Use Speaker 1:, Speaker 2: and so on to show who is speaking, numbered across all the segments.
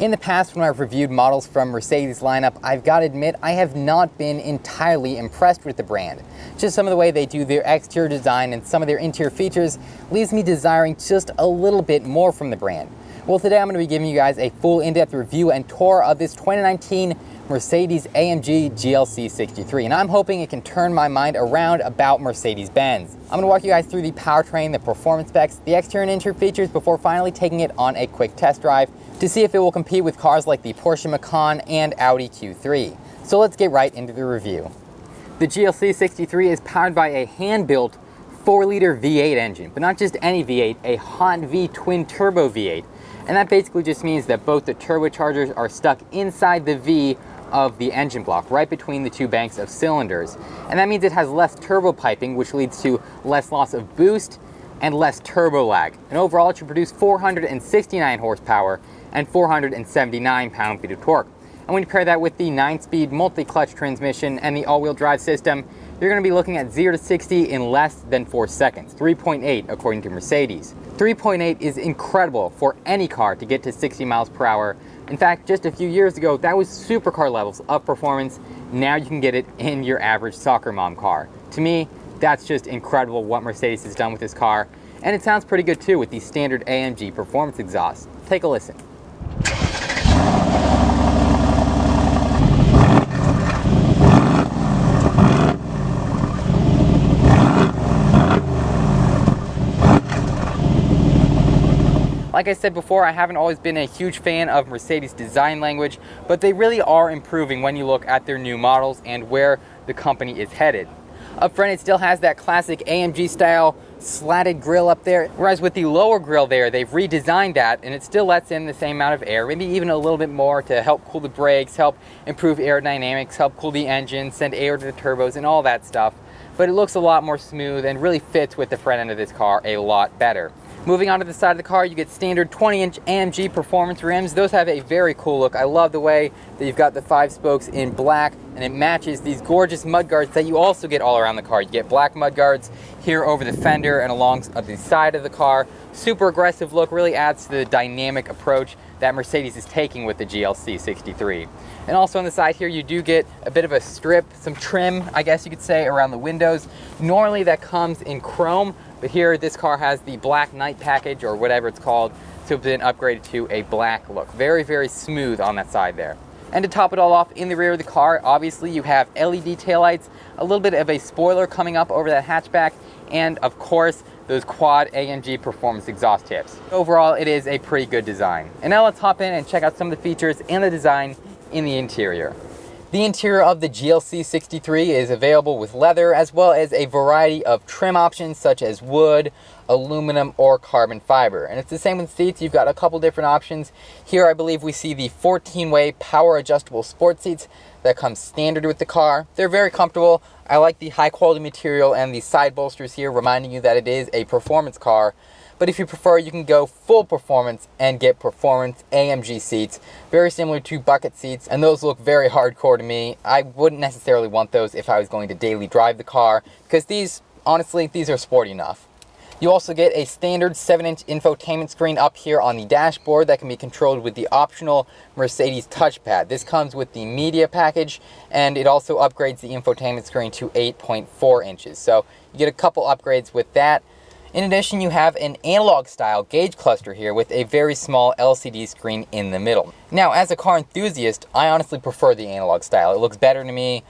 Speaker 1: In the past, when I've reviewed models from Mercedes lineup, I've got to admit I have not been entirely impressed with the brand. Just some of the way they do their exterior design and some of their interior features leaves me desiring just a little bit more from the brand. Well, today I'm going to be giving you guys a full in-depth review and tour of this 2019 Mercedes-AMG GLC 63, and I'm hoping it can turn my mind around about Mercedes-Benz. I'm going to walk you guys through the powertrain, the performance specs, the exterior and interior features before finally taking it on a quick test drive to see if it will compete with cars like the Porsche Macan and Audi Q3. So let's get right into the review. The GLC 63 is powered by a hand-built 4-liter V8 engine, but not just any V8, a hot V twin turbo V8. And that basically just means that both the turbochargers are stuck inside the V of the engine block, right between the two banks of cylinders. And that means it has less turbo piping, which leads to less loss of boost and less turbo lag. And overall, it should produce 469 horsepower and 479 pound-feet of torque. And when you pair that with the 9-speed multi-clutch transmission and the all-wheel drive system, you're going to be looking at 0 to 60 in less than 4 seconds, 3.8 according to Mercedes. 3.8 is incredible for any car to get to 60 miles per hour. In fact, just a few years ago, that was supercar levels of performance. Now you can get it in your average soccer mom car. To me, that's just incredible what Mercedes has done with this car. And it sounds pretty good too with the standard AMG Performance exhaust. Take a listen. Like I said before, I haven't always been a huge fan of Mercedes' design language, but they really are improving when you look at their new models and where the company is headed. Up front, it still has that classic AMG style slatted grille up there, whereas with the lower grille there, they've redesigned that and it still lets in the same amount of air, maybe even a little bit more to help cool the brakes, help improve aerodynamics, help cool the engine, send air to the turbos and all that stuff. But it looks a lot more smooth and really fits with the front end of this car a lot better. Moving on to the side of the car, you get standard 20-inch AMG Performance rims. Those have a very cool look. I love the way that you've got the 5 spokes in black, and it matches these gorgeous mudguards that you also get all around the car. You get black mudguards here over the fender and along the side of the car. Super aggressive look, really adds to the dynamic approach that Mercedes is taking with the GLC 63. And also on the side here, you do get a bit of a strip, some trim, I guess you could say, around the windows. Normally that comes in chrome, but here this car has the black night package or whatever it's called, so it's been upgraded to a black look. Very, very smooth on that side there. And to top it all off, in the rear of the car, obviously you have LED taillights, a little bit of a spoiler coming up over that hatchback, and of course, those quad AMG Performance exhaust tips. Overall, it is a pretty good design. And now let's hop in and check out some of the features and the design in the interior. The interior of the GLC 63 is available with leather as well as a variety of trim options such as wood, aluminum, or carbon fiber. And it's the same with seats. You've got a couple different options. Here I believe we see the 14-way power adjustable sport seats that come standard with the car. They're very comfortable. I like the high quality material and the side bolsters here, reminding you that it is a performance car. But if you prefer, you can go full performance and get performance AMG seats, very similar to bucket seats, and those look very hardcore to me. I wouldn't necessarily want those if I was going to daily drive the car, because these, honestly, these are sporty enough. You also get a standard 7-inch infotainment screen up here on the dashboard that can be controlled with the optional Mercedes TouchPad. This comes with the media package, and it also upgrades the infotainment screen to 8.4 inches. So you get a couple upgrades with that. In addition, you have an analog style gauge cluster here with a very small LCD screen in the middle. Now, as a car enthusiast, I honestly prefer the analog style. It looks better to me,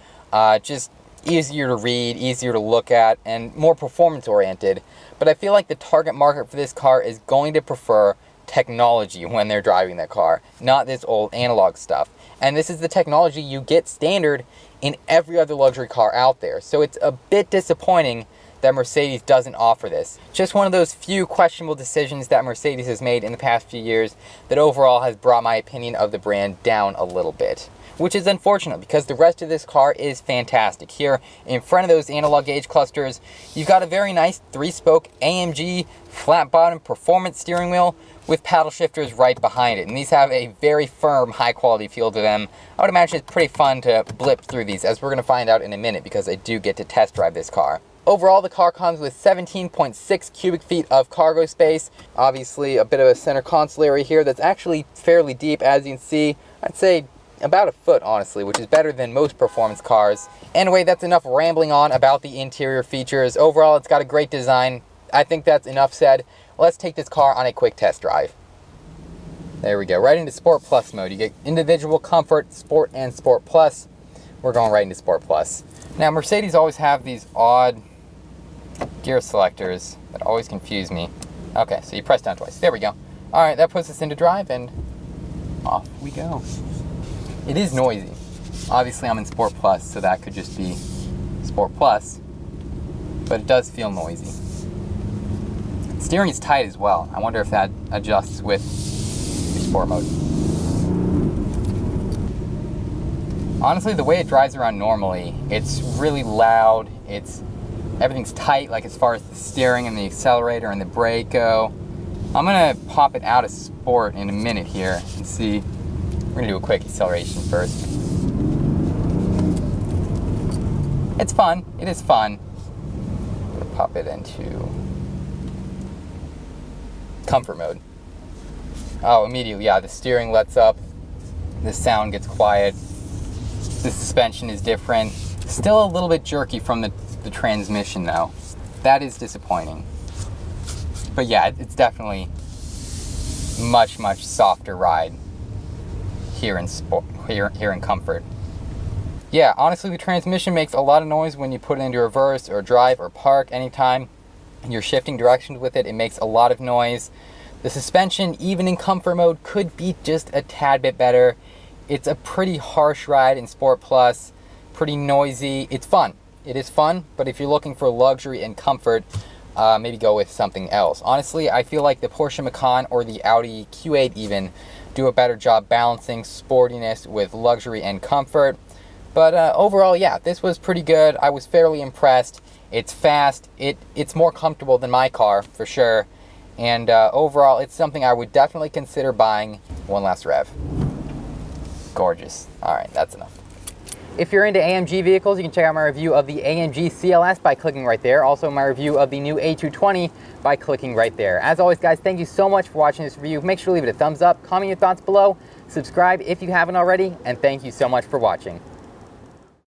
Speaker 1: just easier to read, easier to look at, and more performance oriented. But I feel like the target market for this car is going to prefer technology when they're driving that car, not this old analog stuff. And this is the technology you get standard in every other luxury car out there. So it's a bit disappointing that Mercedes doesn't offer this. Just one of those few questionable decisions that Mercedes has made in the past few years that overall has brought my opinion of the brand down a little bit. Which is unfortunate because the rest of this car is fantastic. Here in front of those analog gauge clusters, you've got a very nice 3-spoke AMG flat bottom performance steering wheel with paddle shifters right behind it. And these have a very firm, high quality feel to them. I would imagine it's pretty fun to blip through these, as we're going to find out in a minute because I do get to test drive this car. Overall, the car comes with 17.6 cubic feet of cargo space. Obviously, a bit of a center console area here that's actually fairly deep, as you can see. I'd say about a foot, honestly, which is better than most performance cars. Anyway, that's enough rambling on about the interior features. Overall, it's got a great design. I think that's enough said. Let's take this car on a quick test drive. There we go, right into Sport Plus mode. You get individual comfort, Sport, and Sport Plus. We're going right into Sport Plus. Now, Mercedes always have these odd gear selectors that always confuse me. Okay, so you press down twice. There we go. All right, that puts us into drive, and off we go. It is noisy. Obviously, I'm in Sport Plus, so that could just be Sport Plus, but it does feel noisy. Steering is tight as well. I wonder if that adjusts with your Sport mode. Honestly, the way it drives around normally, it's really loud. Everything's tight, like as far as the steering and the accelerator and the brake go. I'm gonna pop it out of Sport in a minute here and see. We're gonna do a quick acceleration first. It's fun. It is fun. I'm gonna pop it into comfort mode. Oh, immediately, yeah, the steering lets up. The sound gets quiet. The suspension is different. Still a little bit jerky from the transmission though. That is disappointing. But yeah, it's definitely much softer ride here in Sport, here in comfort. Yeah, honestly, the transmission makes a lot of noise when you put it into reverse or drive or park. Anytime you're shifting directions with it, it makes a lot of noise. The suspension, even in comfort mode, could be just a tad bit better. It's a pretty harsh ride in Sport Plus, pretty noisy. It's fun. It is fun, but if you're looking for luxury and comfort, maybe go with something else. Honestly, I feel like the Porsche Macan or the Audi Q8 even do a better job balancing sportiness with luxury and comfort. But overall, yeah, this was pretty good. I was fairly impressed. It's fast. It's more comfortable than my car, for sure. And overall, it's something I would definitely consider buying. One last rev. Gorgeous. All right, that's enough. If you're into AMG vehicles, you can check out my review of the AMG CLS by clicking right there. Also, my review of the new A220 by clicking right there. As always, guys, thank you so much for watching this review. Make sure to leave it a thumbs up, comment your thoughts below, subscribe if you haven't already, and thank you so much for watching.